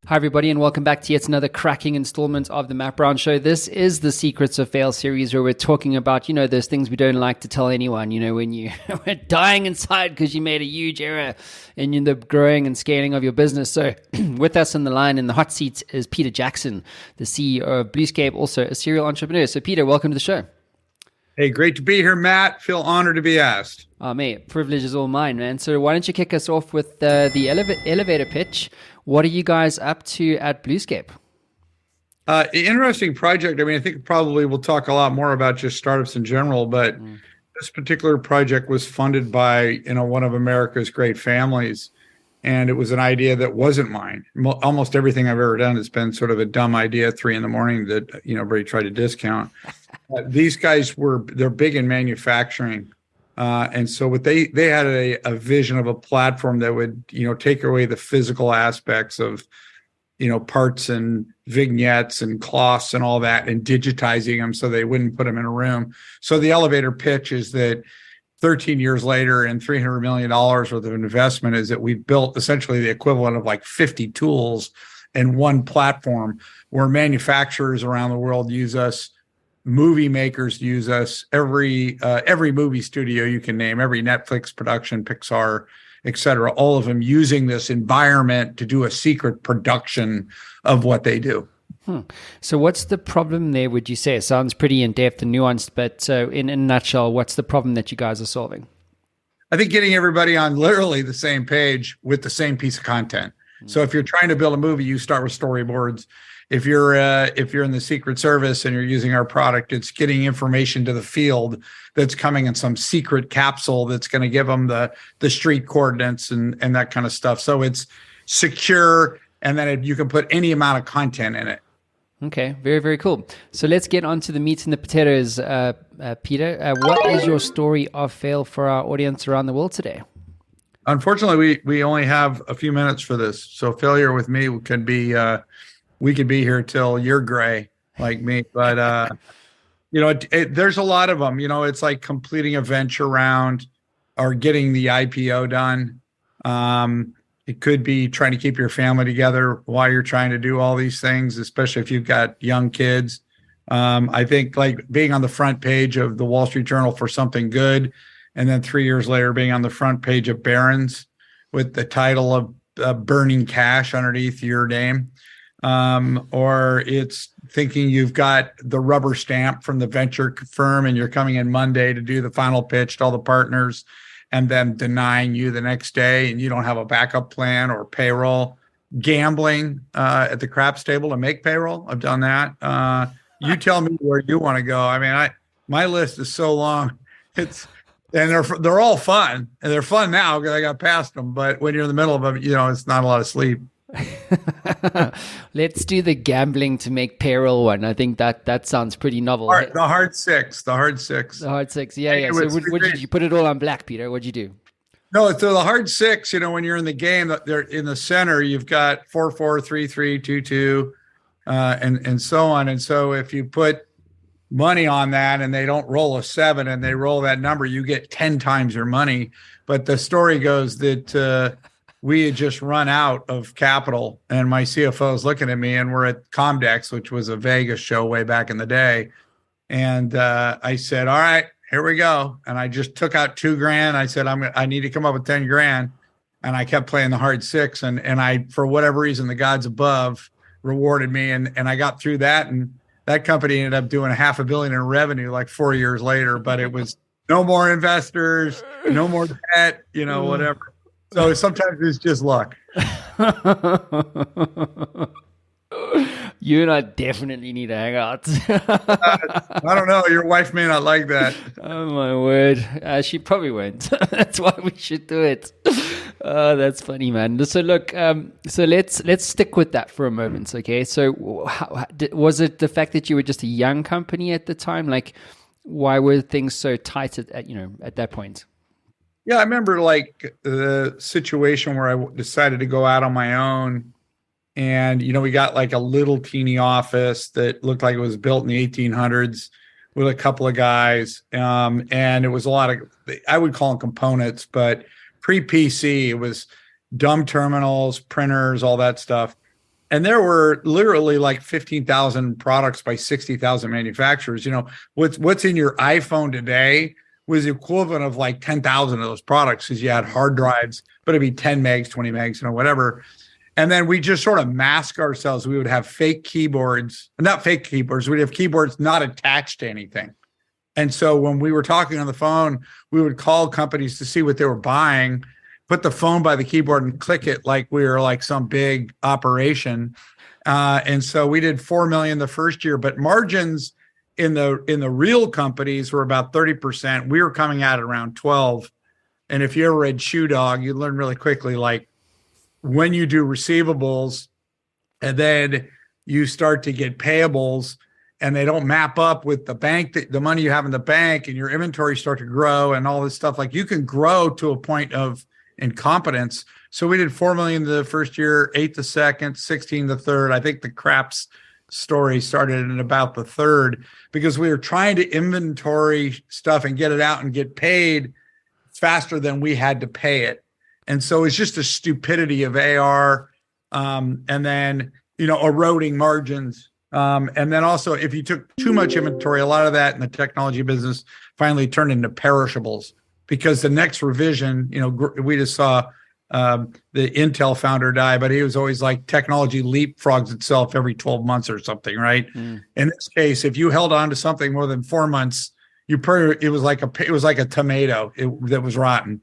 Hi, everybody, and welcome back to yet another cracking installment of the Matt Brown Show. This is the Secrets of Fail series where we're talking about, those things we don't like to tell anyone, when we're dying inside because you made a huge error in the growing and scaling of your business. So with us on the line in the hot seat is Peter Jackson, the CEO of Bluescape, also a serial entrepreneur. So Peter, welcome to the show. Hey, great to be here, Matt. Feel honored to be asked. Oh, mate, privilege is all mine, man. So why don't you kick us off with the elevator pitch? What are you guys up to at Bluescape? Interesting project. I think probably we'll talk a lot more about just startups in general, but this particular project was funded by, one of America's great families. And it was an idea that wasn't mine. Almost everything I've ever done has been sort of a dumb idea at 3 a.m. that, everybody tried to discount. These guys they're big in manufacturing. And so what they had a vision of a platform that would, take away the physical aspects of, parts and vignettes and cloths and all that and digitizing them so they wouldn't put them in a room. So the elevator pitch is that 13 years later and $300 million worth of investment is that we built essentially the equivalent of like 50 tools in one platform where manufacturers around the world use us. Movie makers use us, every movie studio you can name, every Netflix production, Pixar, et cetera, all of them using this environment to do a secret production of what they do. So what's the problem there, would you say? It sounds pretty in-depth and nuanced, but in a nutshell, what's the problem that you guys are solving? I think getting everybody on literally the same page with the same piece of content. So if you're trying to build a movie, you start with storyboards. If you're in the Secret Service and you're using our product, it's getting information to the field that's coming in some secret capsule that's going to give them the street coordinates and that kind of stuff. So it's secure, and then you can put any amount of content in it. Okay, very, very cool. So let's get on to the meat and the potatoes, Peter. What is your story of fail for our audience around the world today? Unfortunately, we only have a few minutes for this. So failure with me could be... we could be here till you're gray like me, but there's a lot of them. It's like completing a venture round or getting the IPO done. It could be trying to keep your family together while you're trying to do all these things, especially if you've got young kids. I think like being on the front page of the Wall Street Journal for something good, and then 3 years later being on the front page of Barron's with the title of burning cash underneath your name. Or it's thinking you've got the rubber stamp from the venture firm and you're coming in Monday to do the final pitch to all the partners and then denying you the next day and you don't have a backup plan or payroll. Gambling at the craps table to make payroll. I've done that. You tell me where you want to go. My list is so long. They're all fun, and they're fun now because I got past them. But when you're in the middle of them, it's not a lot of sleep. Let's do the gambling to make payroll one. I think that sounds pretty novel. The hard six. Yeah. So what did you put it all on black, Peter? What'd you do? No, so the hard six, when you're in the game, they're in the center, you've got 4-4, 3-3, 2-2, and so on. And so if you put money on that and they don't roll a 7 and they roll that number, you get 10 times your money. But the story goes that we had just run out of capital, and my CFO is looking at me, and we're at Comdex, which was a Vegas show way back in the day. And I said, all right, here we go. And I just took out $2,000. I said, I need to come up with 10 grand. And I kept playing the hard six. And I, for whatever reason, the gods above rewarded me. And I got through that. And that company ended up doing $500 million in revenue like 4 years later. But it was no more investors, no more debt, whatever. So sometimes it's just luck. You and I definitely need to hang out. I don't know. Your wife may not like that. Oh, my word. She probably won't. That's why we should do it. Oh, that's funny, man. So look, so let's stick with that for a moment, okay? So was it the fact that you were just a young company at the time? Like, why were things so tight at that point? Yeah, I remember like the situation where I decided to go out on my own, and we got like a little teeny office that looked like it was built in the 1800s with a couple of guys, and it was a lot of, I would call them components, but pre-PC, it was dumb terminals, printers, all that stuff. And there were literally like 15,000 products by 60,000 manufacturers. What's in your iPhone today was the equivalent of like 10,000 of those products, because you had hard drives, but it'd be 10 megs, 20 megs, whatever. And then we just sort of mask ourselves. We would have fake keyboards, not fake keyboards. We'd have keyboards not attached to anything. And so when we were talking on the phone, we would call companies to see what they were buying, put the phone by the keyboard and click it like we were like some big operation. And so we did 4 million the first year, but margins in the real companies were about 30%. We were coming out at around 12. And if you ever read Shoe Dog, you learn really quickly, like when you do receivables and then you start to get payables and they don't map up with the bank, the money you have in the bank, and your inventory start to grow and all this stuff, like you can grow to a point of incompetence. So we did 4 million the first year, 8 the second, 16 the third. I think the craps story started in about the third, because we were trying to inventory stuff and get it out and get paid faster than we had to pay it. And so it's just a stupidity of AR, and then, eroding margins. And then also, if you took too much inventory, a lot of that in the technology business finally turned into perishables, because the next revision, we just saw the Intel founder die, but he was always like, technology leapfrogs itself every 12 months or something, right? In this case, if you held on to something more than 4 months, it was like a tomato that was rotten.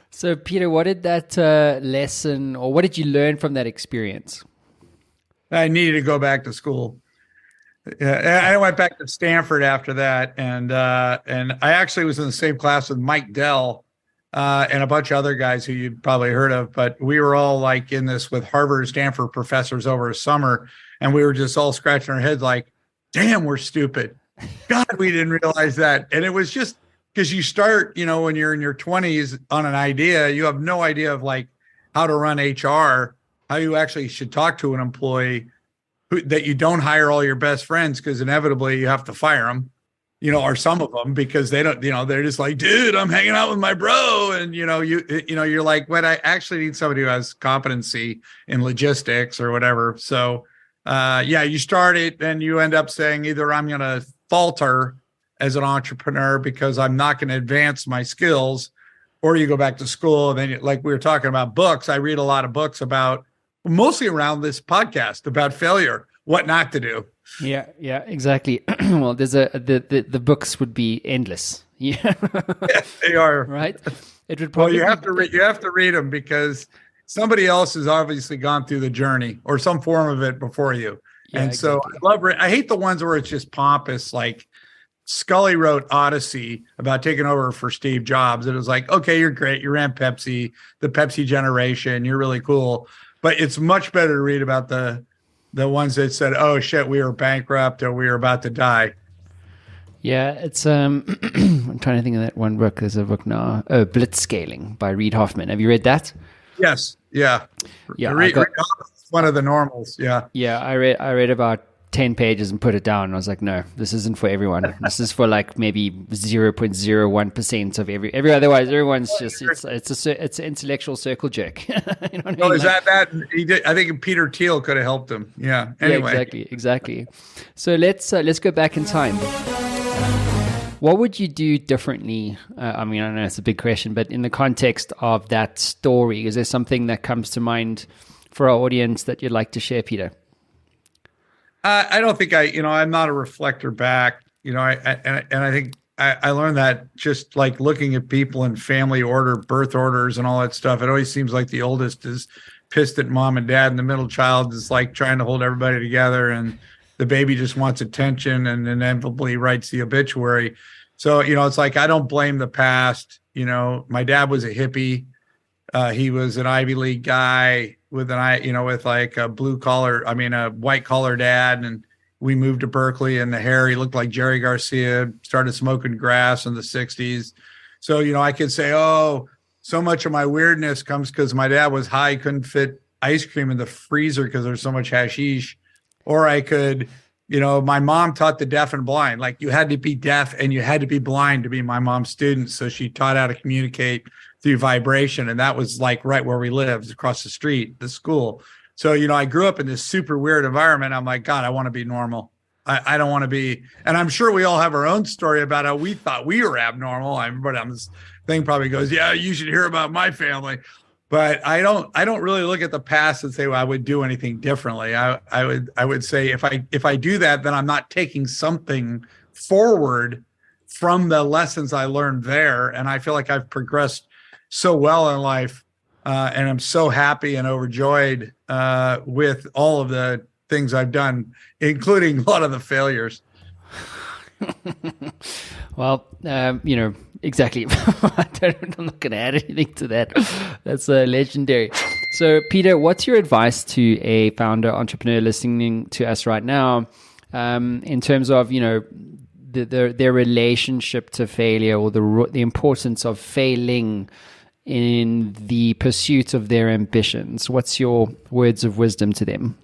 So, Peter, what did that lesson, or what did you learn from that experience? I needed to go back to school. I went back to Stanford after that, and I actually was in the same class with Mike Dell and a bunch of other guys who you'd probably heard of. But we were all like in this with Harvard and Stanford professors over a summer, and we were just all scratching our heads like, "Damn, we're stupid! God, we didn't realize that." And it was just because you start, when you're in your 20s on an idea, you have no idea of like how to run HR, how you actually should talk to an employee, that you don't hire all your best friends, because inevitably you have to fire them, or some of them, because they don't, they're just like, dude, I'm hanging out with my bro. And, you're like, what, I actually need somebody who has competency in logistics or whatever. So, you start it and you end up saying either I'm going to falter as an entrepreneur because I'm not going to advance my skills, or you go back to school. And then, like we were talking about books, I read a lot of books about, mostly around this podcast, about failure, what not to do. Yeah, exactly. Well, there's the books would be endless. Yeah, yes, they are. Right. It would probably. Well, you have to read them, because somebody else has obviously gone through the journey or some form of it before you. Yeah, and exactly. So I hate the ones where it's just pompous, like Scully wrote Odyssey about taking over for Steve Jobs. It was like, okay, you're great. You ran Pepsi, the Pepsi generation. You're really cool. But it's much better to read about the ones that said, oh, shit, we were bankrupt or we were about to die. Yeah, it's I'm trying to think of that one book. There's a book now, Blitzscaling by Reid Hoffman. Have you read that? Yes. Yeah. Reid Hoffman's one of the normals. Yeah. Yeah, I read about 10 pages and put it down. I was like, no, this isn't for everyone. This is for like maybe 0.01% of every otherwise everyone's just it's an intellectual circle jerk. You know what I mean? Is that he did? I think Peter Thiel could have helped him. Yeah. Anyway. Yeah, exactly. So let's go back in time. What would you do differently? I mean, I know it's a big question, but in the context of that story, is there something that comes to mind for our audience that you'd like to share, Peter? I don't think I'm not a reflector back, I think I learned that just like looking at people in family order, birth orders and all that stuff. It always seems like the oldest is pissed at mom and dad, and the middle child is like trying to hold everybody together, and the baby just wants attention and inevitably writes the obituary. So, it's like, I don't blame the past. My dad was a hippie. He was an Ivy League guy with with like a a white collar dad. And we moved to Berkeley, and the hair, he looked like Jerry Garcia, started smoking grass in the 60s. So, I could say, oh, so much of my weirdness comes because my dad was high, couldn't fit ice cream in the freezer because there's so much hashish. Or I could My mom taught the deaf and blind. Like, you had to be deaf and you had to be blind to be my mom's student. So she taught how to communicate through vibration. And that was like right where we lived, across the street, the school. So, I grew up in this super weird environment. I'm like, God, I want to be normal. I don't want to be, and I'm sure we all have our own story about how we thought we were abnormal. Everybody on this thing probably goes, yeah, you should hear about my family. But I don't really look at the past and say, well, I would do anything differently. I would say if I do that, then I'm not taking something forward from the lessons I learned there. And I feel like I've progressed so well in life, and I'm so happy and overjoyed with all of the things I've done, including a lot of the failures. Well, exactly. I'm not going to add anything to that. That's legendary. So, Peter, what's your advice to a founder, entrepreneur listening to us right now, in terms of, their relationship to failure, or the importance of failing in the pursuit of their ambitions? What's your words of wisdom to them?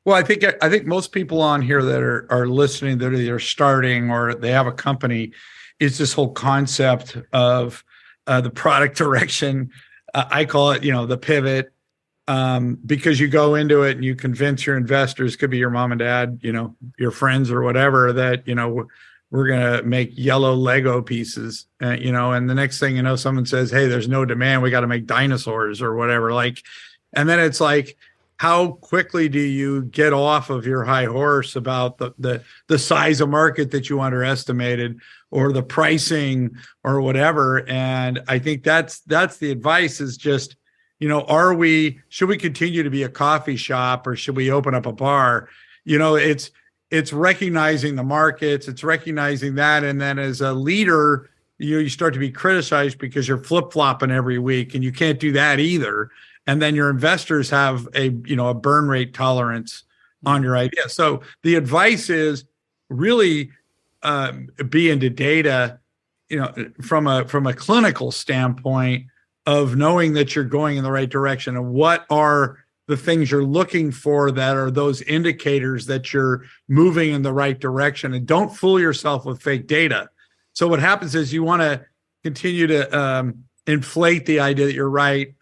Well, I think most people on here that are listening, that are either starting or they have a company, is this whole concept of the product direction. I call it, the pivot, because you go into it and you convince your investors, could be your mom and dad, your friends or whatever, that we're gonna make yellow Lego pieces, and the next thing you know, someone says, "Hey, there's no demand. We got to make dinosaurs or whatever." And then it's like, how quickly do you get off of your high horse about the size of market that you underestimated, or the pricing or whatever? And I think that's the advice, is just, should we continue to be a coffee shop, or should we open up a bar? It's recognizing the markets, it's recognizing that. And then as a leader, you start to be criticized because you're flip-flopping every week, and you can't do that either. And then your investors have a burn rate tolerance on your idea. So the advice is really be into data, from a clinical standpoint, of knowing that you're going in the right direction, and what are the things you're looking for that are those indicators that you're moving in the right direction. And don't fool yourself with fake data. So what happens is, you want to continue to inflate the idea that you're right.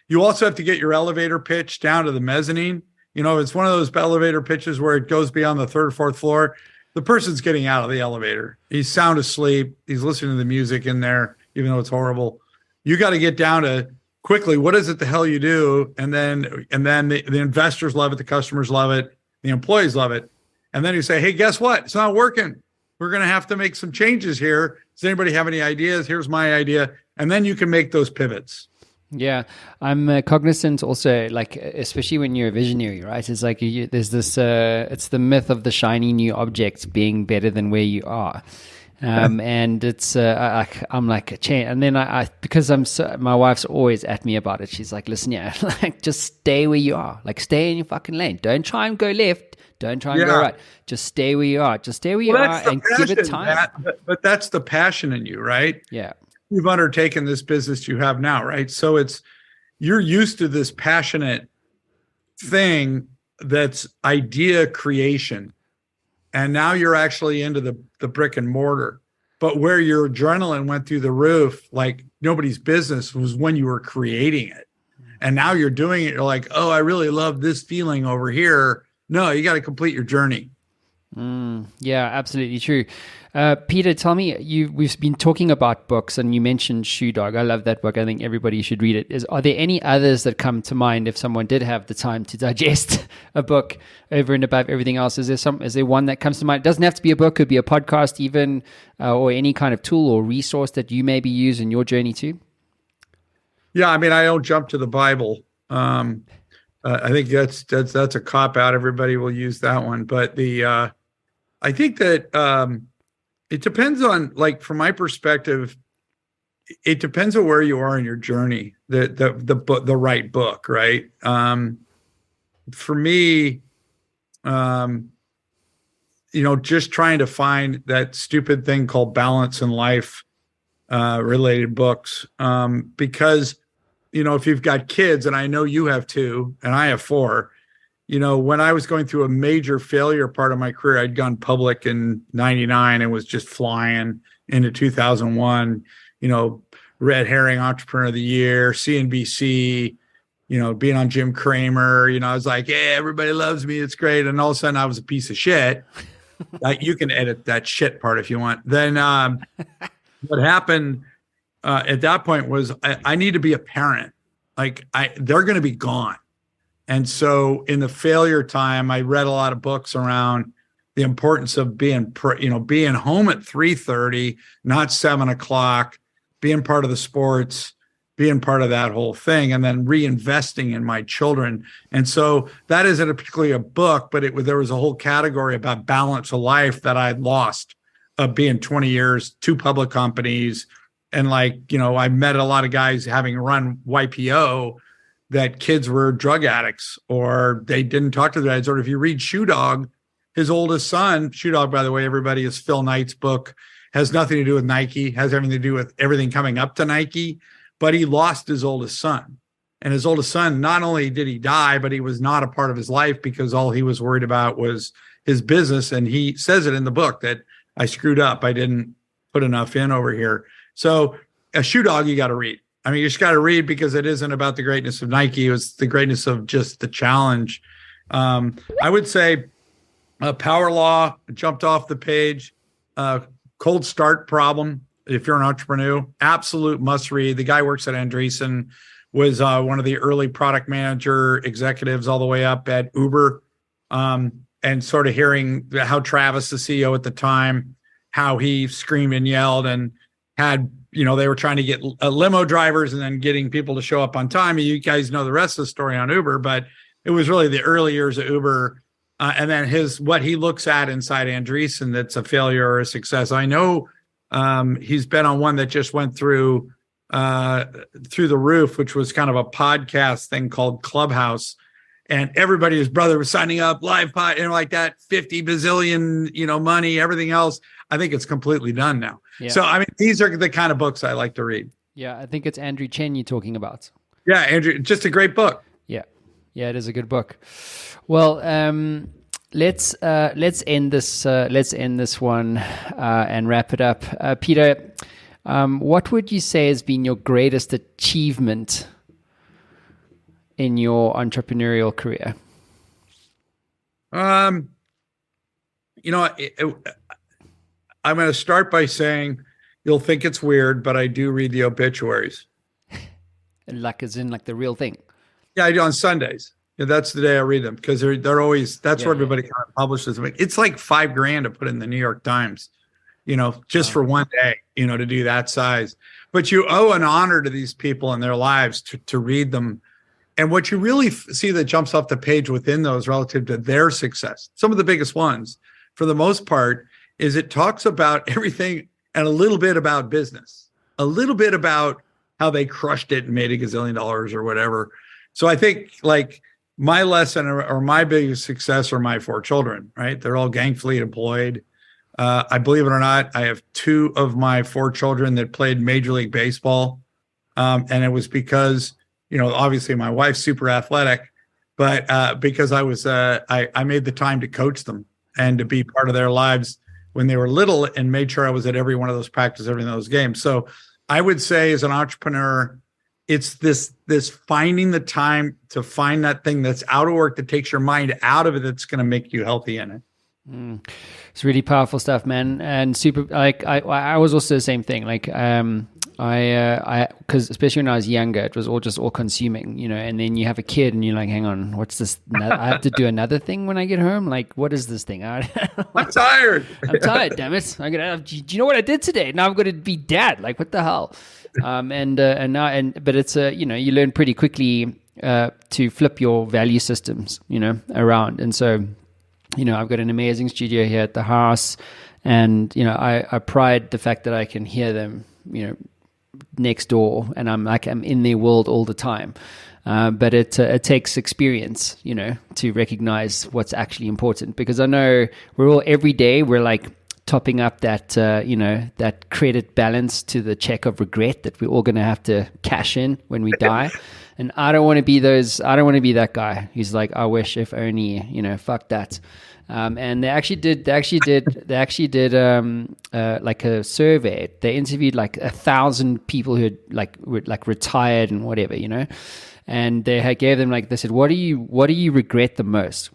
You also have to get your elevator pitch down to the mezzanine. It's one of those elevator pitches where it goes beyond the third or fourth floor. The person's getting out of the elevator. He's sound asleep. He's listening to the music in there, even though it's horrible. You got to get down to quickly, what is it the hell you do? And then the investors love it. The customers love it. The employees love it. And then you say, hey, guess what? It's not working. We're going to have to make some changes here. Does anybody have any ideas? Here's my idea. And then you can make those pivots. Yeah, I'm cognizant also, like, especially when you're a visionary, right? It's like there's this, it's the myth of the shiny new object being better than where you are. And it's, I'm like a chain. And then because my wife's always at me about it. She's like, listen, like, just stay where you are. Like, stay in your fucking lane. Don't try and go left. Don't try and go right. Just stay where you are. Just stay where you are and give it time. But that's the passion in you, right? Yeah. You've undertaken this business you have now, right? So you're used to this passionate thing that's idea creation. And now you're actually into the brick and mortar. But where your adrenaline went through the roof, like nobody's business, was when you were creating it. And now you're doing it. You're like, oh, I really love this feeling over here. No, you got to complete your journey. Yeah, absolutely true. Peter, tell me, we've been talking about books, and you mentioned Shoe Dog. I love that book. I think everybody should read it. Are there any others that come to mind if someone did have the time to digest a book over and above everything else? Is there one that comes to mind? It doesn't have to be a book, could be a podcast even, or any kind of tool or resource that you maybe use in your journey too? Yeah, I mean, I don't jump to the Bible. I think that's a cop out. Everybody will use that one, but I think that it depends on, like, from my perspective, it depends on where you are in your journey. The right book, right? For me, just trying to find that stupid thing called balance in life related books, because if you've got kids, and I know you have two, and I have four, when I was going through a major failure part of my career, I'd gone public in 99 and was just flying into 2001, red herring entrepreneur of the year, CNBC, being on Jim Cramer, I was like, yeah, everybody loves me. It's great. And all of a sudden I was a piece of shit. You can edit that shit part if you want. Then what happened at that point was I need to be a parent. They're going to be gone. And so in the failure time, I read a lot of books around the importance of being home at 3:30, not 7:00, being part of the sports, being part of that whole thing, and then reinvesting in my children. And so that isn't particularly a book, but there was a whole category about balance of life that I lost of being 20 years, 2 public companies. And I met a lot of guys having run YPO that kids were drug addicts or they didn't talk to their dads. Or if you read Shoe Dog, his oldest son, Shoe Dog, by the way, everybody, is Phil Knight's book, has nothing to do with Nike, has everything to do with everything coming up to Nike, but he lost his oldest son. And his oldest son, not only did he die, but he was not a part of his life because all he was worried about was his business. And he says it in the book that I screwed up. I didn't put enough in over here. So a Shoe Dog, you got to read. I mean, you just got to read because it isn't about the greatness of Nike. It was the greatness of just the challenge. I would say Power Law jumped off the page. Cold Start Problem, if you're an entrepreneur, absolute must read. The guy works at Andreessen, was one of the early product manager executives all the way up at Uber, and sort of hearing how Travis, the CEO at the time, how he screamed and yelled and had, they were trying to get limo drivers and then getting people to show up on time. And you guys know the rest of the story on Uber, but it was really the early years of Uber. And then what he looks at inside Andreessen that's a failure or a success. I know he's been on one that just went through the roof, which was kind of a podcast thing called Clubhouse. And everybody, his brother was signing up, live pod, and like that, 50 bazillion, money, everything else. I think it's completely done now. Yeah. So, I mean, these are the kind of books I like to read. Yeah, I think it's Andrew Chen you're talking about. Yeah, Andrew, just a great book. Yeah, it is a good book. Well, let's end this one and wrap it up. Peter, what would you say has been your greatest achievement in your entrepreneurial career? I'm going to start by saying you'll think it's weird, but I do read the obituaries. As in the real thing. Yeah, I do on Sundays. Yeah, that's the day I read them because they're always, that's where everybody kind of publishes them. It's like $5,000 to put in the New York Times, just for one day, to do that size. But you owe an honor to these people in their lives to read them. And what you really see that jumps off the page within those relative to their success, some of the biggest ones, for the most part, is it talks about everything and a little bit about business, a little bit about how they crushed it and made $1 gazillion or whatever. So I think my lesson or my biggest success are my 4 children, right? They're all gainfully employed. I believe it or not, I have 2 of my 4 children that played Major League Baseball. And it was because, obviously my wife's super athletic, but because I made the time to coach them and to be part of their lives when they were little and made sure I was at every one of those practices, every one of those games. So I would say as an entrepreneur, it's this finding the time to find that thing that's out of work that takes your mind out of it, that's going to make you healthy in it. It's really powerful stuff, man. And super, I was also the same thing. Because especially when I was younger, it was all consuming, and then you have a kid and you're like, hang on, what's this? I have to do another thing when I get home. What is this thing? I'm tired. I'm tired, damn it. Do you know what I did today? Now I'm going to be dad. What the hell? But it's you learn pretty quickly to flip your value systems, around. And so, I've got an amazing studio here at the house, and I pride the fact that I can hear them, next door, and I'm in their world all the time. But it takes experience, to recognize what's actually important, because I know we're all every day we're topping up that that credit balance to the check of regret that we're all going to have to cash in when we die. And I don't want to be that guy who's like, I wish if only, fuck that. And they actually did like a survey. They interviewed like 1,000 people who had were retired and whatever, and they gave them they said, what do you regret the most?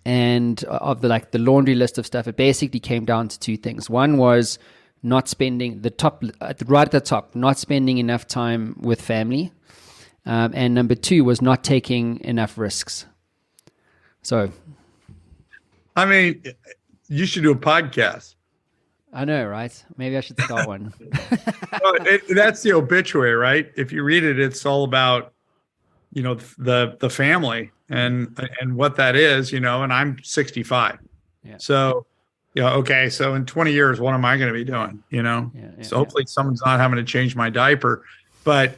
And of the laundry list of stuff, it basically came down to two things. One was not spending right at the top, not spending enough time with family. And number two was not taking enough risks. So, I mean, you should do a podcast. I know, right? Maybe I should start one. Well, that's the obituary, right? If you read it, it's all about, the family and what that is, and I'm 65. Yeah. So, okay. So in 20 years, what am I going to be doing? So hopefully someone's not having to change my diaper. But,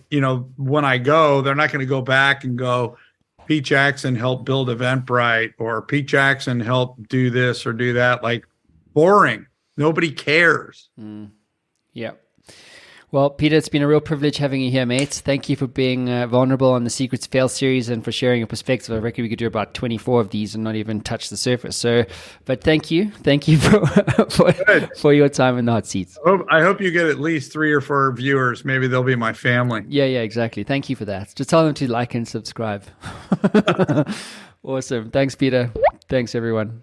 when I go, they're not going to go back and go, Pete Jackson helped build Eventbrite, or Pete Jackson helped do this or do that. Like, boring. Nobody cares. Yeah. Well, Peter, it's been a real privilege having you here, mate. Thank you for being vulnerable on the Secrets Fail series and for sharing your perspective. I reckon we could do about 24 of these and not even touch the surface. So, but thank you for your time in the hot seats. I hope you get at least 3 or 4 viewers. Maybe they'll be my family. Yeah, exactly. Thank you for that. Just tell them to like and subscribe. Awesome. Thanks, Peter. Thanks, everyone.